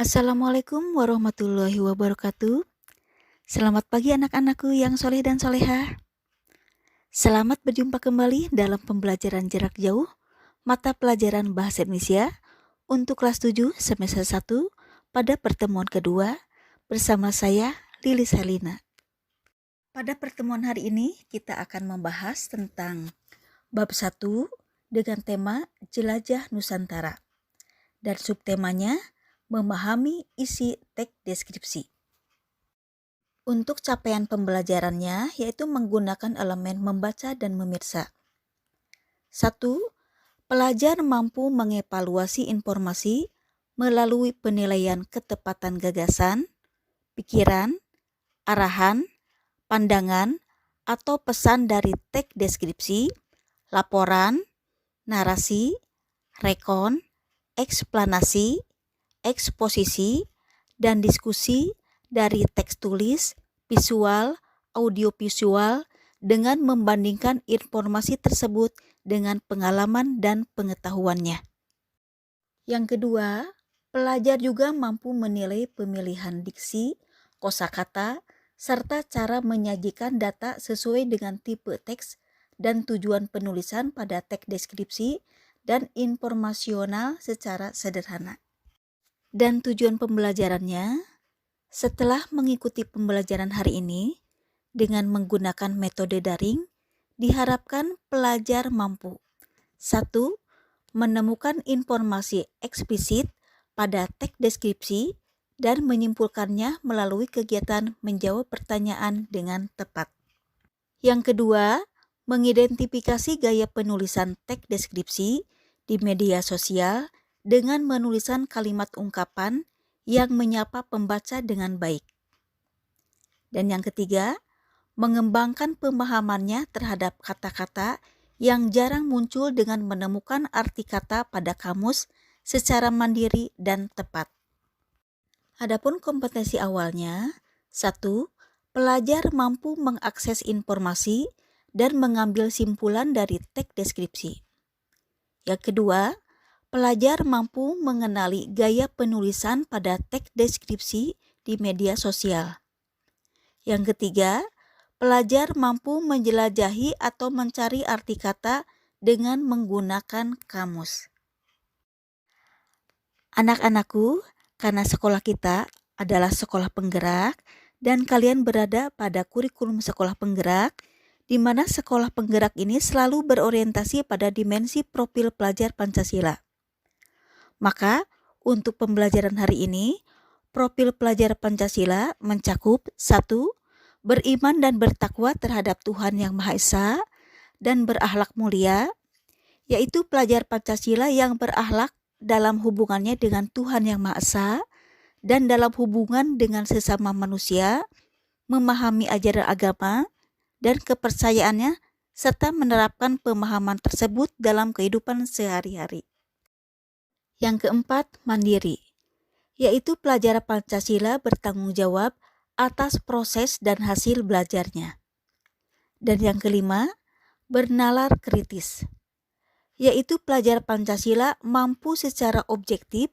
Assalamualaikum warahmatullahi wabarakatuh. Selamat pagi anak-anakku yang soleh dan solehah. Selamat berjumpa kembali dalam pembelajaran jarak jauh mata pelajaran Bahasa Indonesia untuk kelas 7 semester 1 pada pertemuan kedua bersama saya Lili Salina. Pada pertemuan hari ini kita akan membahas tentang bab 1 dengan tema Jelajah Nusantara dan subtemanya memahami isi teks deskripsi. Untuk capaian pembelajarannya yaitu menggunakan elemen membaca dan memirsa. 1. Pelajar mampu mengevaluasi informasi melalui penilaian ketepatan gagasan, pikiran, arahan, pandangan, atau pesan dari teks deskripsi, laporan, narasi, rekon, eksplanasi, eksposisi, dan diskusi dari teks tulis, visual, audiovisual dengan membandingkan informasi tersebut dengan pengalaman dan pengetahuannya. Yang kedua, pelajar juga mampu menilai pemilihan diksi, kosakata, serta cara menyajikan data sesuai dengan tipe teks dan tujuan penulisan pada teks deskripsi dan informasional secara sederhana. Dan tujuan pembelajarannya, setelah mengikuti pembelajaran hari ini dengan menggunakan metode daring, diharapkan pelajar mampu 1. Menemukan informasi eksplisit pada teks deskripsi dan menyimpulkannya melalui kegiatan menjawab pertanyaan dengan tepat. Yang kedua, mengidentifikasi gaya penulisan teks deskripsi di media sosial dengan menulisan kalimat ungkapan yang menyapa pembaca dengan baik. Dan yang ketiga, mengembangkan pemahamannya terhadap kata-kata yang jarang muncul dengan menemukan arti kata pada kamus secara mandiri dan tepat. Adapun kompetensi awalnya, 1. Pelajar mampu mengakses informasi dan mengambil simpulan dari teks deskripsi. Yang kedua, pelajar mampu mengenali gaya penulisan pada teks deskripsi di media sosial. Yang ketiga, pelajar mampu menjelajahi atau mencari arti kata dengan menggunakan kamus. Anak-anakku, karena sekolah kita adalah sekolah penggerak dan kalian berada pada kurikulum sekolah penggerak, di mana sekolah penggerak ini selalu berorientasi pada dimensi profil pelajar Pancasila. Maka, untuk pembelajaran hari ini, profil pelajar Pancasila mencakup 1. Beriman dan bertakwa terhadap Tuhan Yang Maha Esa dan berakhlak mulia, yaitu pelajar Pancasila yang berakhlak dalam hubungannya dengan Tuhan Yang Maha Esa dan dalam hubungan dengan sesama manusia, memahami ajaran agama dan kepercayaannya, serta menerapkan pemahaman tersebut dalam kehidupan sehari-hari. Yang keempat, mandiri, yaitu pelajar Pancasila bertanggung jawab atas proses dan hasil belajarnya. Dan yang kelima, bernalar kritis, yaitu pelajar Pancasila mampu secara objektif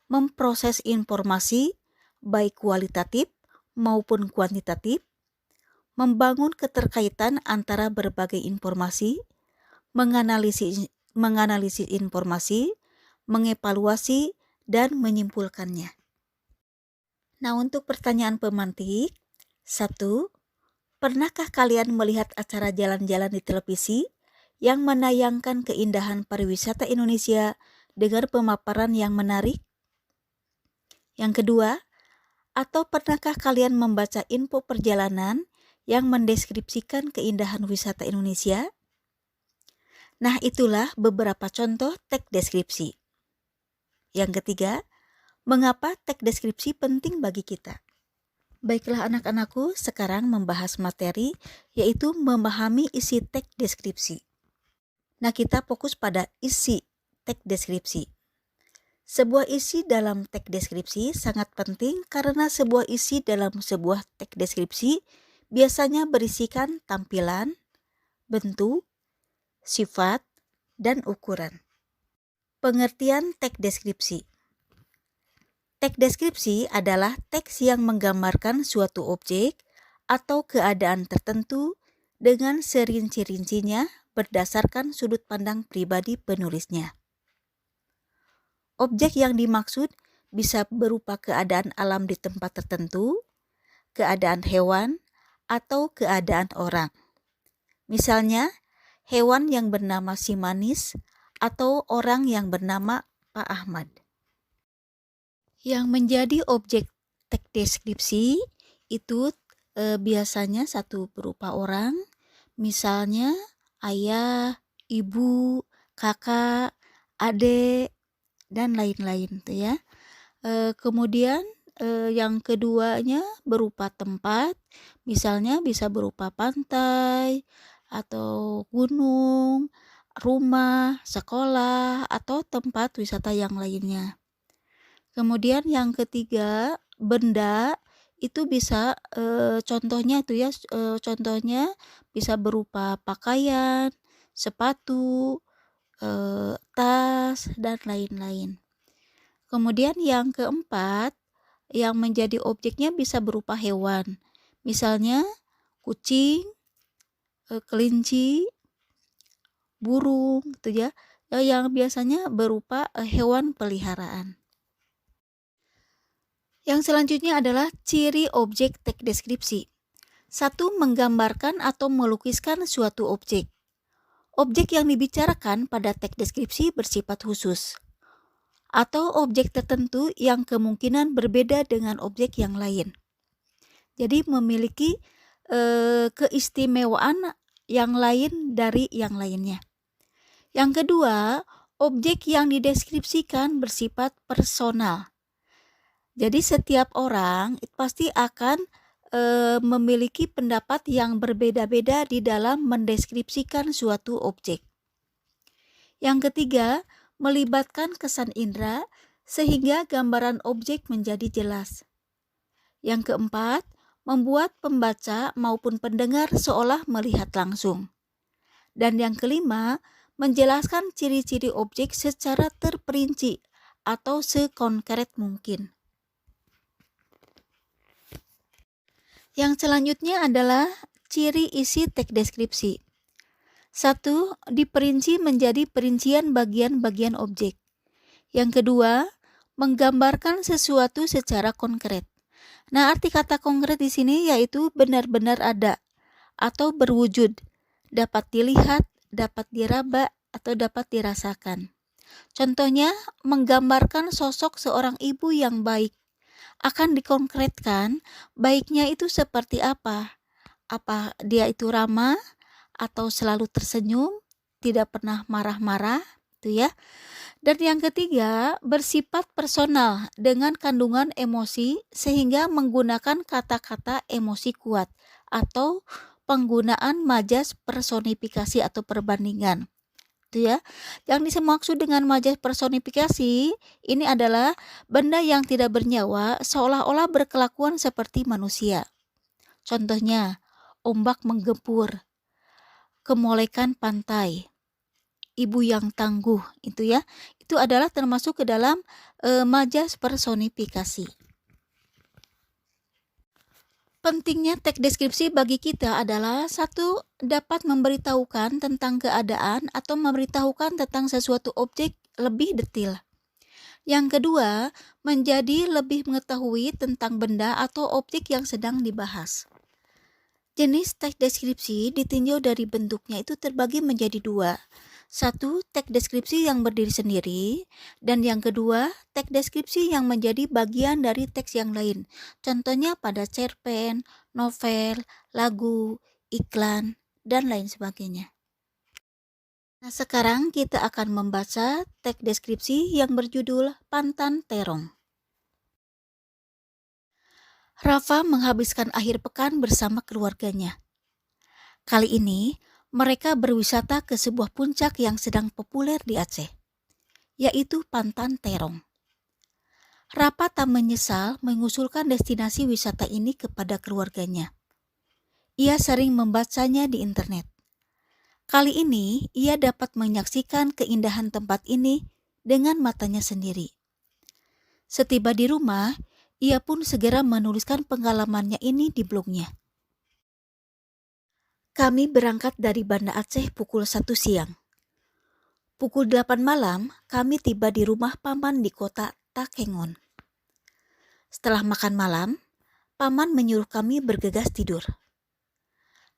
memproses informasi baik kualitatif maupun kuantitatif, membangun keterkaitan antara berbagai informasi, menganalisis informasi, mengevaluasi, dan menyimpulkannya. Nah, untuk pertanyaan pemantik, 1. Pernahkah kalian melihat acara jalan-jalan di televisi yang menayangkan keindahan pariwisata Indonesia dengan pemaparan yang menarik? Yang kedua, atau pernahkah kalian membaca info perjalanan yang mendeskripsikan keindahan wisata Indonesia? Nah, itulah beberapa contoh teks deskripsi. Yang ketiga, mengapa teks deskripsi penting bagi kita? Baiklah anak-anakku, sekarang membahas materi yaitu memahami isi teks deskripsi. Nah, kita fokus pada isi teks deskripsi. Sebuah isi dalam teks deskripsi sangat penting karena sebuah isi dalam sebuah teks deskripsi biasanya berisikan tampilan, bentuk, sifat, dan ukuran. Pengertian teks deskripsi. Teks deskripsi adalah teks yang menggambarkan suatu objek atau keadaan tertentu dengan serinci-rincinya berdasarkan sudut pandang pribadi penulisnya. Objek yang dimaksud bisa berupa keadaan alam di tempat tertentu, keadaan hewan, atau keadaan orang. Misalnya, hewan yang bernama si manis atau orang yang bernama Pak Ahmad. Yang menjadi objek teks deskripsi itu biasanya satu berupa orang, misalnya ayah, ibu, kakak, adik, dan lain-lain tuh ya. Kemudian yang keduanya berupa tempat, misalnya bisa berupa pantai atau gunung, rumah, sekolah, atau tempat wisata yang lainnya. Kemudian yang ketiga, benda itu bisa contohnya itu ya, contohnya bisa berupa pakaian, sepatu, tas, dan lain-lain. Kemudian yang keempat, yang menjadi objeknya bisa berupa hewan. Misalnya kucing, kelinci, burung gitu ya, yang biasanya berupa hewan peliharaan. Yang selanjutnya adalah ciri objek teks deskripsi. 1. Menggambarkan atau melukiskan suatu objek. Objek yang dibicarakan pada teks deskripsi bersifat khusus, atau objek tertentu yang kemungkinan berbeda dengan objek yang lain. Jadi memiliki keistimewaan yang lain dari yang lainnya. Yang kedua, objek yang dideskripsikan bersifat personal. Jadi setiap orang pasti akan memiliki pendapat yang berbeda-beda di dalam mendeskripsikan suatu objek. Yang ketiga, melibatkan kesan indera sehingga gambaran objek menjadi jelas. Yang keempat, membuat pembaca maupun pendengar seolah melihat langsung. Dan yang kelima, menjelaskan ciri-ciri objek secara terperinci atau sekonkret mungkin. Yang selanjutnya adalah ciri isi teks deskripsi. 1. Diperinci menjadi perincian bagian-bagian objek. Yang kedua, menggambarkan sesuatu secara konkret. Nah, arti kata konkret di sini yaitu benar-benar ada atau berwujud, dapat dilihat, dapat diraba, atau dapat dirasakan. Contohnya, menggambarkan sosok seorang ibu yang baik. Akan dikonkretkan baiknya itu seperti apa? Apa dia itu ramah atau selalu tersenyum, tidak pernah marah-marah, itu ya. Dan yang ketiga, bersifat personal dengan kandungan emosi sehingga menggunakan kata-kata emosi kuat atau penggunaan majas personifikasi atau perbandingan. Itu ya. Yang dimaksud dengan majas personifikasi ini adalah benda yang tidak bernyawa seolah-olah berkelakuan seperti manusia. Contohnya, ombak menggempur, kemolekan pantai, ibu yang tangguh, itu ya. Itu adalah termasuk ke dalam majas personifikasi. Pentingnya teks deskripsi bagi kita adalah 1. Dapat memberitahukan tentang keadaan atau memberitahukan tentang sesuatu objek lebih detail. Yang kedua, menjadi lebih mengetahui tentang benda atau objek yang sedang dibahas. Jenis teks deskripsi ditinjau dari bentuknya itu terbagi menjadi 2. 1. Teks deskripsi yang berdiri sendiri, dan yang kedua, teks deskripsi yang menjadi bagian dari teks yang lain. Contohnya pada cerpen, novel, lagu, iklan, dan lain sebagainya. Nah, sekarang kita akan membaca teks deskripsi yang berjudul Pantan Terong. Rafa menghabiskan akhir pekan bersama keluarganya. Kali ini, mereka berwisata ke sebuah puncak yang sedang populer di Aceh, yaitu Pantan Terong. Rafa tak menyesal mengusulkan destinasi wisata ini kepada keluarganya. Ia sering membacanya di internet. Kali ini, ia dapat menyaksikan keindahan tempat ini dengan matanya sendiri. Setiba di rumah, ia pun segera menuliskan pengalamannya ini di blognya. Kami berangkat dari Banda Aceh pukul 1 siang. Pukul 8 malam, kami tiba di rumah paman di kota Takengon. Setelah makan malam, paman menyuruh kami bergegas tidur.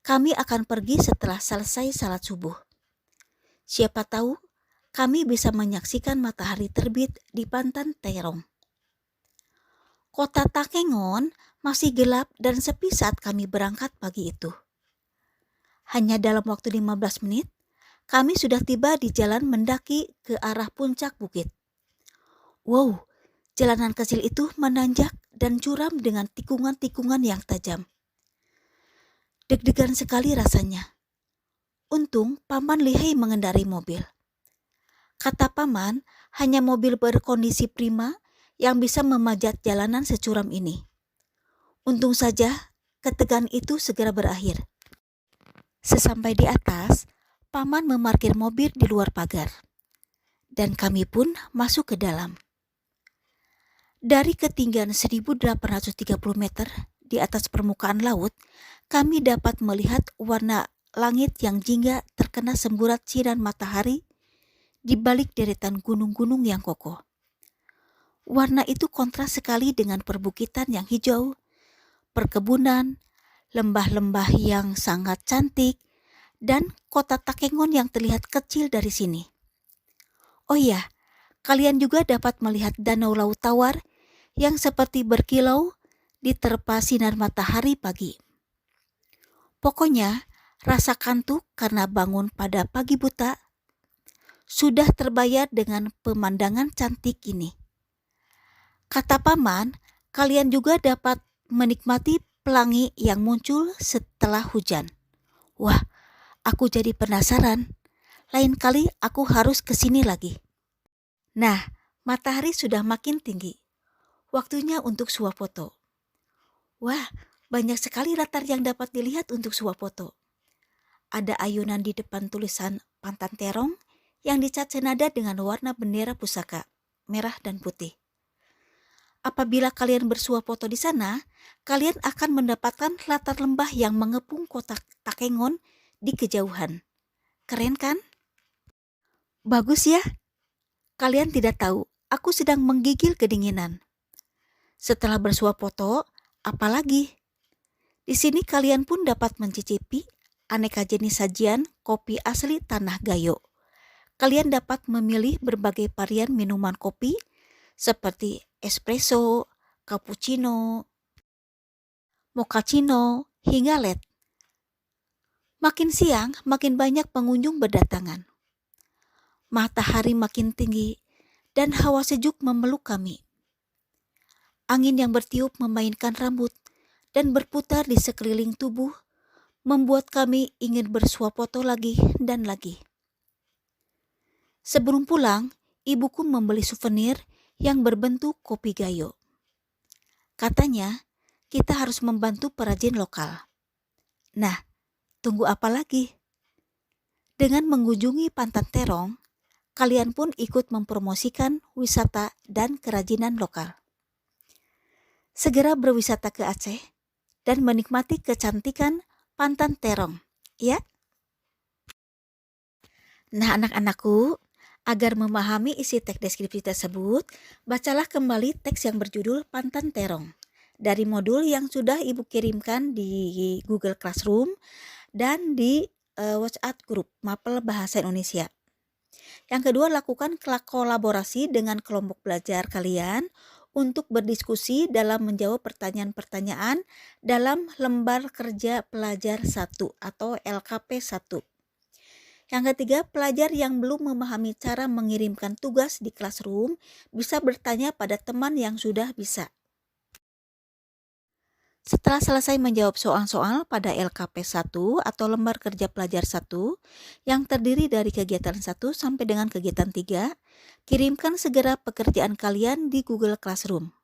Kami akan pergi setelah selesai salat subuh. Siapa tahu, kami bisa menyaksikan matahari terbit di Pantan Terong. Kota Takengon masih gelap dan sepi saat kami berangkat pagi itu. Hanya dalam waktu 15 menit, kami sudah tiba di jalan mendaki ke arah puncak bukit. Wow, jalanan kecil itu menanjak dan curam dengan tikungan-tikungan yang tajam. Deg-degan sekali rasanya. Untung paman lihai mengendarai mobil. Kata paman, hanya mobil berkondisi prima yang bisa memanjat jalanan securam ini. Untung saja ketegangan itu segera berakhir. Sesampai di atas, paman memarkir mobil di luar pagar. Dan kami pun masuk ke dalam. Dari ketinggian 1830 meter di atas permukaan laut, kami dapat melihat warna langit yang jingga terkena semburat sinar matahari di balik deretan gunung-gunung yang kokoh. Warna itu kontras sekali dengan perbukitan yang hijau, perkebunan, lembah-lembah yang sangat cantik, dan kota Takengon yang terlihat kecil dari sini. Oh iya, kalian juga dapat melihat danau laut tawar yang seperti berkilau diterpa sinar matahari pagi. Pokoknya, rasa kantuk karena bangun pada pagi buta sudah terbayar dengan pemandangan cantik ini. Kata paman, kalian juga dapat menikmati pelangi yang muncul setelah hujan. Wah, aku jadi penasaran. Lain kali aku harus ke sini lagi. Nah, matahari sudah makin tinggi. Waktunya untuk swafoto. Wah, banyak sekali latar yang dapat dilihat untuk swafoto. Ada ayunan di depan tulisan Pantan Terong yang dicat senada dengan warna bendera pusaka, merah dan putih. Apabila kalian bersuafoto di sana, kalian akan mendapatkan latar lembah yang mengepung kota Takengon di kejauhan. Keren kan? Bagus ya? Kalian tidak tahu, aku sedang menggigil kedinginan. Setelah bersuafoto, apalagi? Di sini kalian pun dapat mencicipi aneka jenis sajian kopi asli Tanah Gayo. Kalian dapat memilih berbagai varian minuman kopi seperti espresso, cappuccino, mochaccino, hingga latte. Makin siang, makin banyak pengunjung berdatangan. Matahari makin tinggi dan hawa sejuk memeluk kami. Angin yang bertiup memainkan rambut dan berputar di sekeliling tubuh membuat kami ingin bersuafoto lagi dan lagi. Sebelum pulang, ibuku membeli souvenir yang berbentuk kopi gayo. Katanya, kita harus membantu perajin lokal. Nah, tunggu apa lagi? Dengan mengunjungi Pantan Terong, kalian pun ikut mempromosikan wisata dan kerajinan lokal. Segera berwisata ke Aceh dan menikmati kecantikan Pantan Terong, ya? Nah, anak-anakku, agar memahami isi teks deskripsi tersebut, bacalah kembali teks yang berjudul Pantan Terong dari modul yang sudah Ibu kirimkan di Google Classroom dan di WhatsApp grup Mapel Bahasa Indonesia. Yang kedua, lakukan kolaborasi dengan kelompok belajar kalian untuk berdiskusi dalam menjawab pertanyaan-pertanyaan dalam lembar kerja pelajar 1 atau LKP 1. Yang ketiga, pelajar yang belum memahami cara mengirimkan tugas di Classroom bisa bertanya pada teman yang sudah bisa. Setelah selesai menjawab soal-soal pada LKP 1 atau lembar kerja pelajar 1 yang terdiri dari kegiatan 1 sampai dengan kegiatan 3, kirimkan segera pekerjaan kalian di Google Classroom.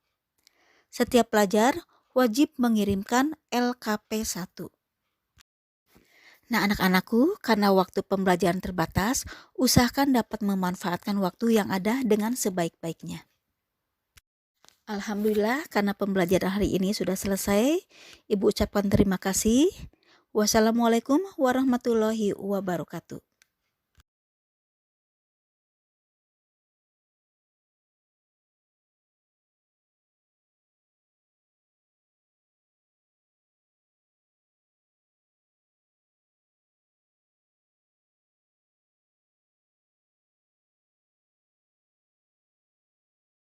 Setiap pelajar wajib mengirimkan LKP 1. Nah, anak-anakku, karena waktu pembelajaran terbatas, usahakan dapat memanfaatkan waktu yang ada dengan sebaik-baiknya. Alhamdulillah karena pembelajaran hari ini sudah selesai. Ibu ucapkan terima kasih. Wassalamualaikum warahmatullahi wabarakatuh.